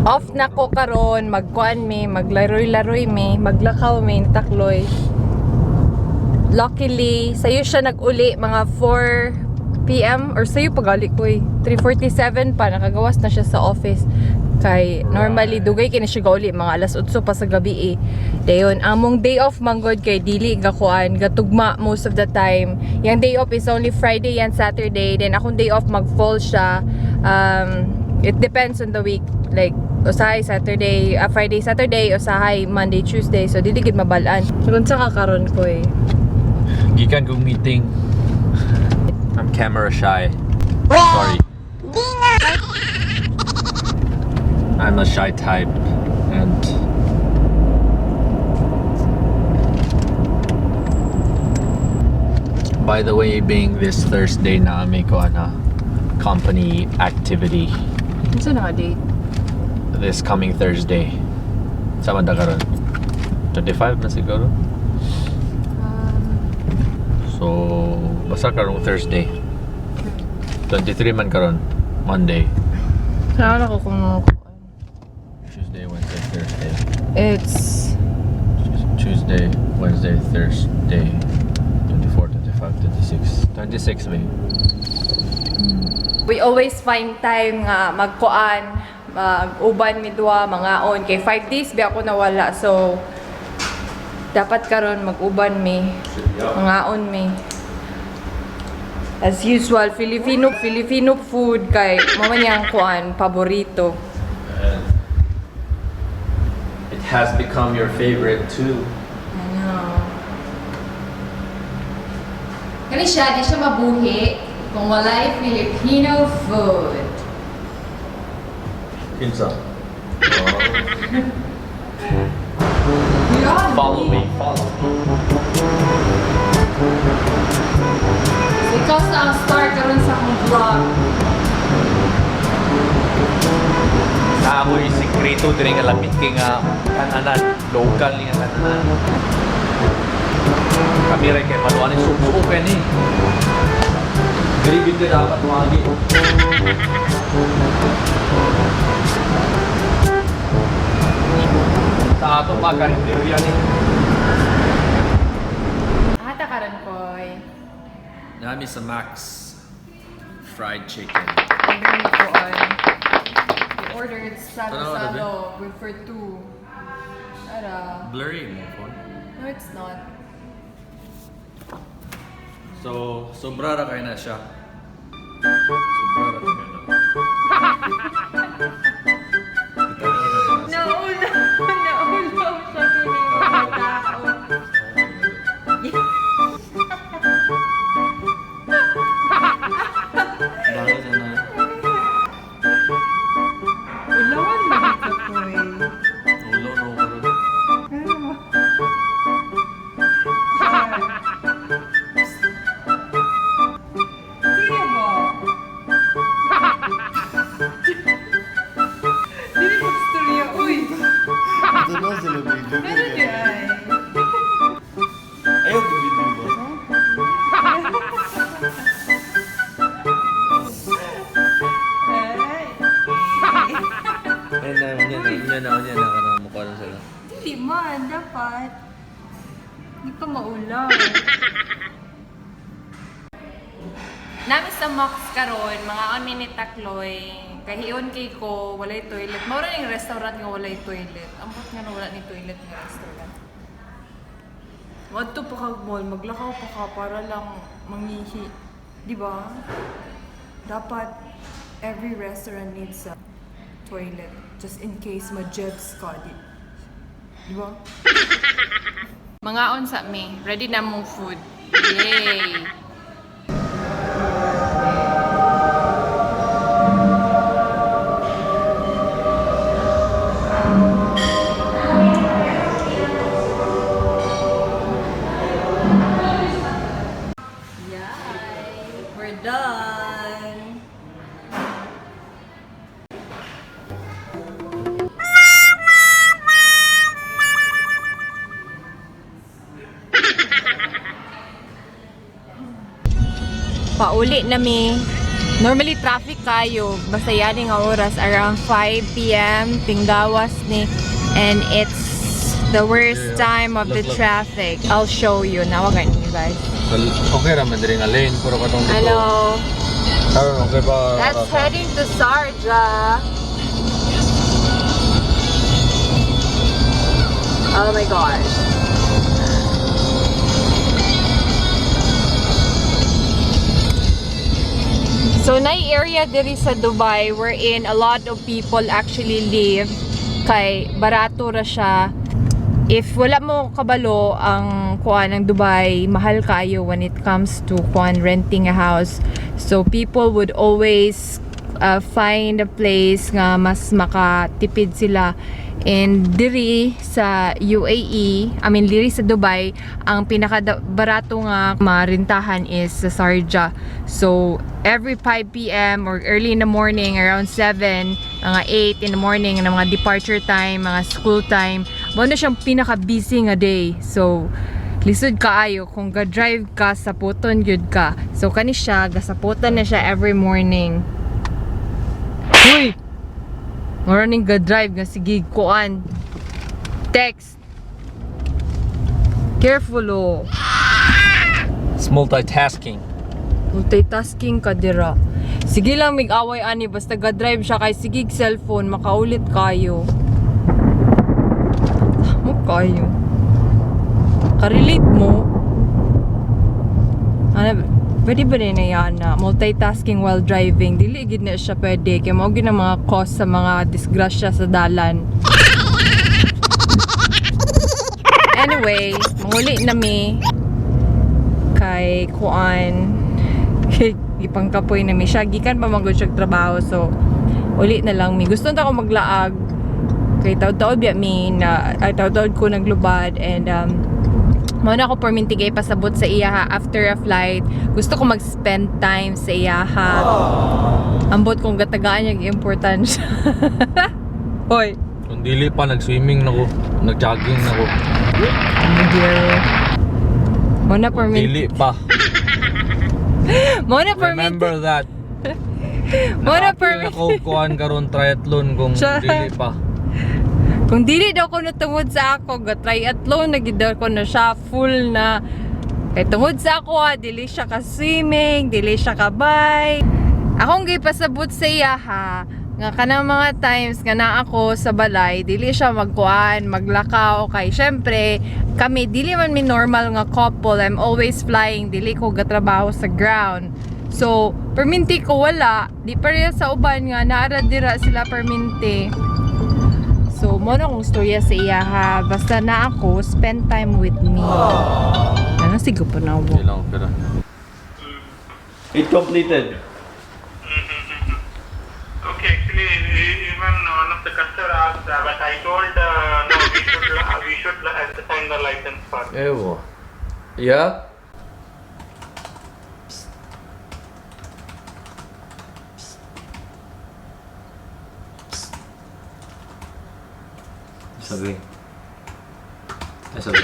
Off na ko karon, magkuan mi, maglaroy-laroy mi, maglakaw mi, takloy. Luckily, sayo siya nag-uli mga 4 PM or sayo pagali ko 3:47 pa, nakagawas na siya sa office. Kay normally dugay kini siya gauli mga alas 8 pa sa gabi Dayon, among day off manggod kay dili gakuan, gatugma most of the time. Yang day off is only Friday and Saturday. Then akong day off mag-fall siya. It depends on the week. Like usahay Saturday, Friday, Saturday, usahay Monday, Tuesday. So dili gid mabalaan. So unsa ka karon ko Gikan kong meeting. I'm camera shy. Sorry. I'm a shy type, and by the way, being this Thursday na may ko ana company activity. Unsa na nga date? This coming Thursday. Sama da karon. 25 na siguro. So, basta karong Thursday. 23 man karon, Monday. Saan ako kung Tuesday, Wednesday, Thursday. it's Tuesday, Wednesday, Thursday. 24, 25, 26. 26 May. we always find time nga magkuan, mag-uban mi duwa, mangaon kay 5 days bi ako nawala. So dapat karon mag-uban mi, mangaon mi. As usual, Filipino food kay mama niyang kuan paborito. It has become your favorite too. Ano? Kani siya, di siya mabuhi kung walay Filipino food. Kinsa? Yan. Follow me, follow me. Ikaw sa ang star karon sa akong vlog. Na ako'y sikreto din nga lapit kay nga kananan, local nga kananan. Kami rin kay maluan yung subukan eh. Gribid ka dapat magi. Sa ato pa karinderya ni. Ata karon koy. Nami sa Max fried chicken. We ordered salo-salo for 2. Ara. Blurry mo phone. No, it's not. So, sobra ra kay na siya. Sobra ra kay na. Naulaw siya kini mga tao. Bakit na? Ulawon na dito koy. Ulo no karon. Sige mo. Dili mo istorya. Uy! Ito na sila video. Ano yan? Ayaw ko video ba? Yan na kanang mukha na sila. Hindi man, dapat. Hindi pa maulaw. Nami sa Mox karon, mga minute takloy. Kahiyon kay ko, walay toilet. Mawala yung restaurant nga walay toilet. Ambot nga na wala ni toilet nga restaurant. Wadto pa kag mall, maglakaw pa ka para lang mangihi. Di ba? Dapat every restaurant needs a toilet just in case ma-jebs ka. Di ba? Mga on sa me, ready na mong food. Yay! We're done! Pauli na mi. Normally traffic kayo, basta yan nga oras around 5 p.m. tinggawas ni, and it's the worst time of the traffic. I'll show you. Nawagan niyo guys. Okay raman din nga lane, pero katong dito. Hello. Okay ba? That's heading to Sharjah. Oh my gosh. So, na area diri sa Dubai wherein a lot of people actually live kay barato ra siya. If wala mo kabalo ang kuan ng Dubai, mahal kayo when it comes to kuan renting a house. So, people would always find a place nga mas makatipid sila. And diri sa UAE, diri sa Dubai, ang pinaka-barato nga marintahan is sa Sharjah. So, every 5 p.m. or early in the morning, around 7, mga 8 in the morning, na mga departure time, mga school time, mo na siyang pinaka-busy nga day. So, lisod kaayo kung ga-drive ka, saputon gyud ka. So, kani siya, gasaputan na siya every morning. Uy! Morning ga-drive nga sige kuan. Text. Careful oh. It's multitasking. Multitasking ka dira. Sige lang mig-away ani basta ga-drive siya kay sige cellphone makaulit kayo. Mo kayo. Ka-relate mo. Ano, pwede ba rin na yan na multitasking while driving? Dili gid na siya pwede. Kaya mao gid ang mga cause sa mga disgrasya sa dalan. Anyway, manguli na mi kay kuan. Ipangkapoy na mi siya. Gikan pa magod siya trabaho. So, uli na lang mi. Gusto na ako maglaag. Kay taod-taod biya mi na taod-taod ko naglubad and muna ako permintigay pasabot sa iyaha after a flight. Gusto ko mag-spend time sa iyaha. Ambot kong gatagaan yung importance. Hoy. Kung dili pa nag-swimming nako, nag-jogging nako. Muna Dili pa. Muna Remember that. Muna ako kuan karon triathlon kung dili pa. Kung dili daw ko natungod sa ako, ga-triathlon, nagidar ko na siya full na. Kaya tungod sa ako dili siya ka-swimming, dili siya ka-bike. Akong gipasabot sa iya ha, nga kanang mga times nga na ako sa balay, dili siya magkuan, maglakaw. Kay syempre, kami, dili man mi normal nga couple, I'm always flying, dili ko gatrabaho sa ground. So, perminti ko wala, di pareha sa uban nga, naara dira sila perminti. So, mo na kong storya sa iya ha. Basta na ako, spend time with me. Ano, sigo pa na ako. Ilang pera. It completed. Okay, actually, even one of the customer asked, but I told no, we should sign the license first. Ewo. Yeah? Sabi. Sabi.